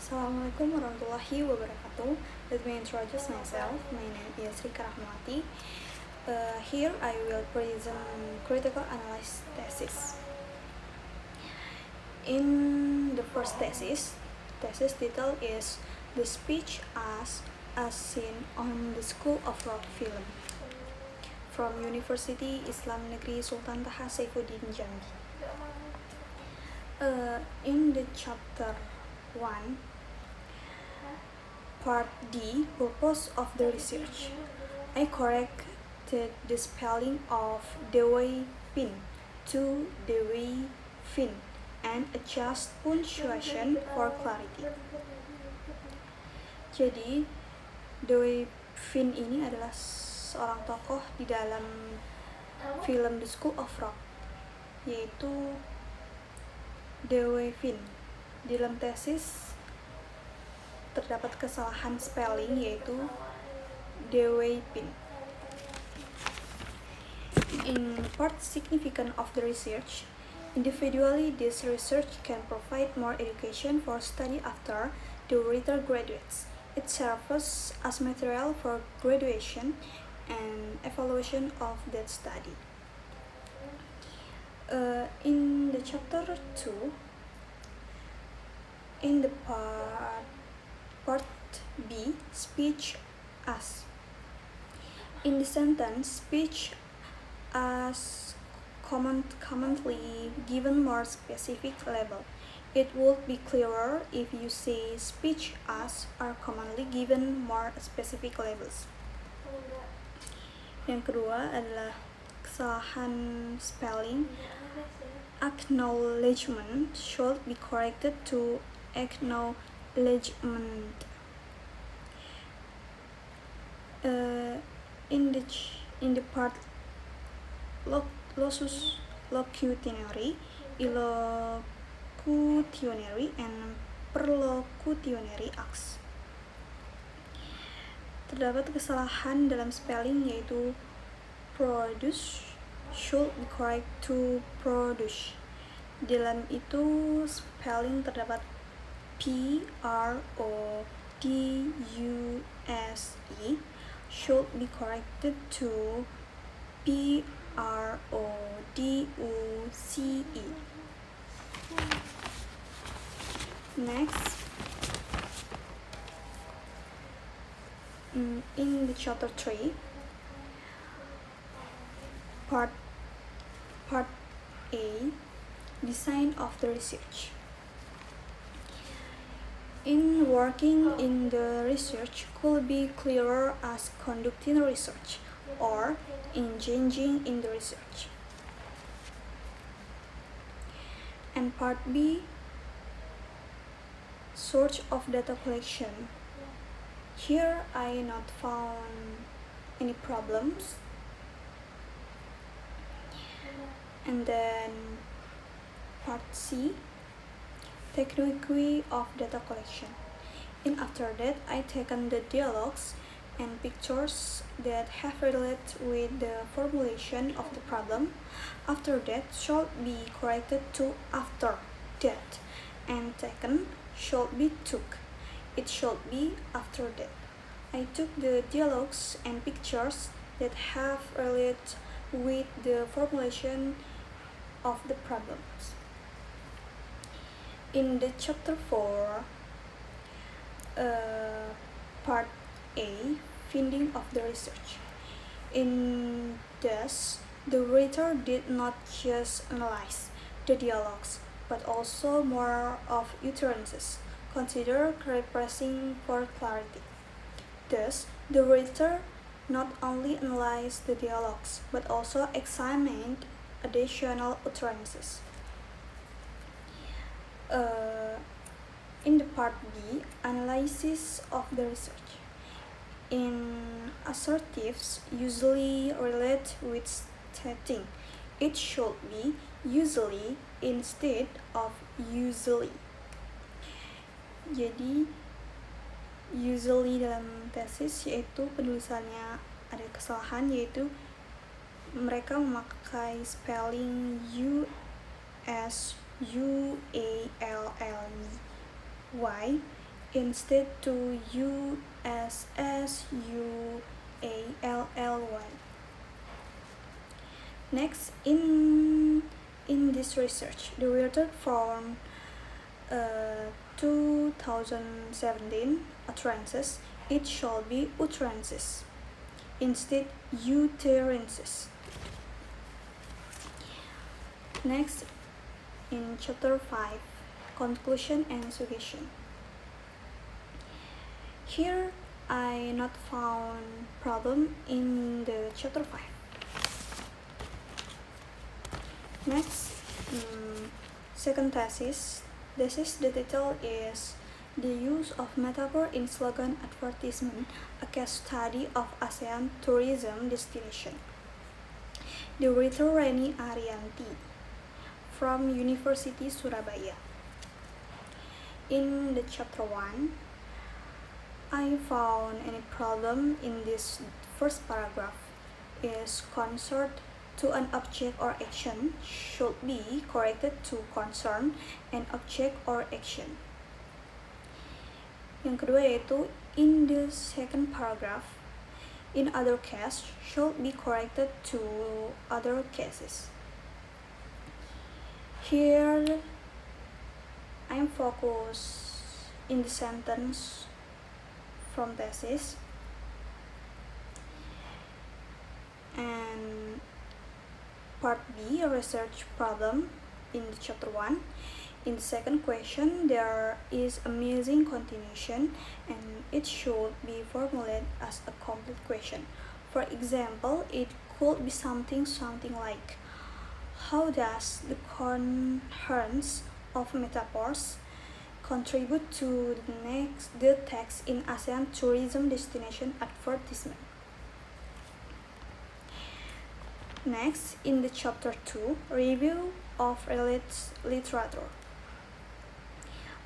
Assalamualaikum warahmatullahi wabarakatuh. Let me introduce myself. My name is Rika Rahmawati. Here I will present critical analysis thesis. In the first thesis title is The Speech as Seen on the School of Rock Film from University Islam Negeri Sultan Taha Saifuddin Jambi. In the chapter 1, Part D, Purpose of the Research, I corrected the spelling of Dewey Pin to Dewey Fin and adjust punctuation for clarity. Jadi, Dewey Fin ini adalah seorang tokoh di dalam film The School of Rock, yaitu Dewey Fin. Di dalam tesis terdapat kesalahan spelling yaitu Dewey Pin. In part significant of the research, individually this research can provide more education for study after the writer graduates. It serves as material for graduation and evaluation of that study. In the chapter 2, in the part B, speech as. In the sentence, speech as commonly given more specific label. It would be clearer if you say speech as are commonly given more specific labels. Yang kedua adalah kesalahan spelling. Acknowledgement should be corrected to acknowledgement. In the part locutionary, illocutionary, and perlocutionary acts. Terdapat kesalahan dalam spelling yaitu produce should be correct to produce. Dalam itu spelling terdapat P-R-O-D-U-S-E should be corrected to P-R-O-D-U-C-E. Next, in the chapter 3, part A, design of the research. In working in the research could be clearer as conducting research or engaging in the research. And part B, source of data collection. Here I not found any problems. And then part C, technique of data collection. And after that, I taken the dialogues and pictures that have related with the formulation of the problem. After that should be corrected to after that, and taken should be took. It should be after that. I took the dialogues and pictures that have related with the formulation of the problems. In the chapter 4, part A, finding of the research. In this, the writer did not just analyze the dialogues, but also more of utterances, consider repressing for clarity. Thus, the writer not only analyzed the dialogues, but also examined additional utterances. In the part B, analysis of the research. In assertives usually relate with stating. It should be usually instead of usually. Jadi usually dalam tesis yaitu penulisannya ada kesalahan, yaitu mereka memakai spelling U-S-U-A-L-L-Y instead to USSUALLY. Next, in this research, the author found 2017 utterances. It should be utterances instead utterances. Next, in chapter 5, conclusion and suggestion. Here I not found problem in the chapter 5. Next, second thesis. The title is The Use of Metaphor in Slogan Advertisement, a case study of ASEAN tourism destination. The writer Reni Arianti from University Surabaya. In the chapter 1, I found any problem in this first paragraph is concerned to an object or action should be corrected to concern an object or action. Yang kedua yaitu in the second paragraph, in other case should be corrected to other cases. Here I am focused in the sentence from thesis, and part B, research problem in the chapter 1. In the second question, there is a missing continuation and it should be formulated as a complete question. For example, it could be something like, how does the coherence of metaphors contribute to the text in ASEAN tourism destination advertisement? Next, in the chapter 2, review of related literature.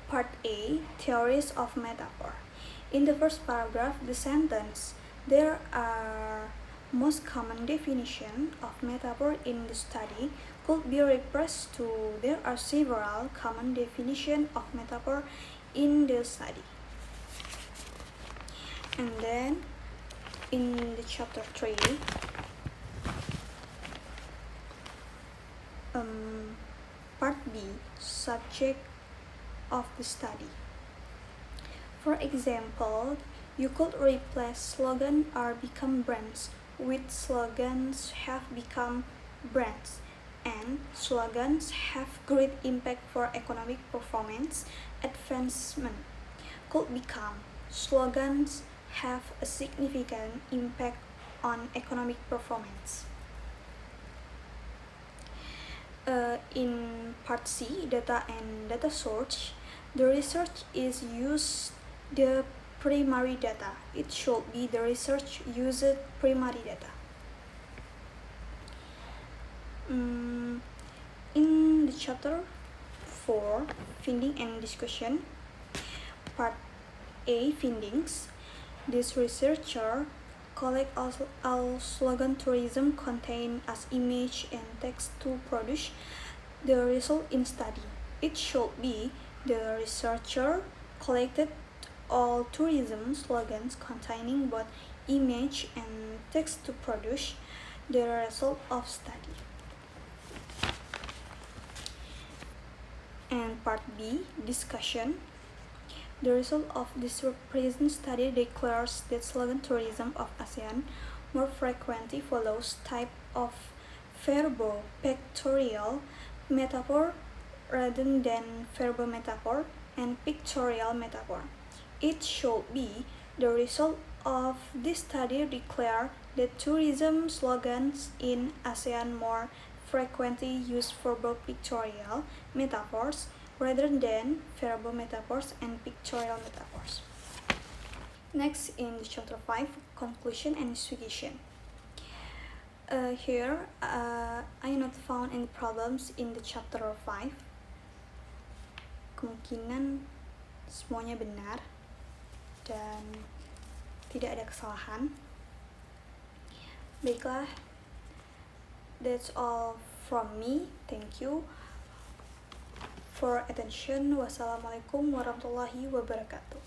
Part A, theories of metaphor. In the first paragraph, the sentence, there are most common definition of metaphor in the study could be repressed to there are several common definition of metaphor in the study. And then, in the chapter 3, part B, subject of the study. For example, you could replace slogan are become brands with slogans have become brands, and slogans have great impact for economic performance advancement could become slogans have a significant impact on economic performance. In part C, data and data source, the research is used the primary data. It should be the research used primary data. In the chapter 4, finding and discussion, part A, findings, this researcher collect all slogan tourism contain as image and text to produce the result in study. It should be the researcher collected all tourism slogans containing both image and text to produce the result of study. And part B, discussion. The result of this present study declares that slogan tourism of ASEAN more frequently follows type of verbo-pictorial metaphor rather than verbo-metaphor and pictorial metaphor. It should be the result of this study declare that tourism slogans in ASEAN more frequently use verbo-pictorial metaphors rather than verbal metaphors and pictorial metaphors. Next, in chapter 5, conclusion and suggestion. Here, I not found any problems in the chapter 5. Kemungkinan semuanya benar dan tidak ada kesalahan. Baiklah, that's all from me. Thank you for attention. Wassalamualaikum warahmatullahi wabarakatuh.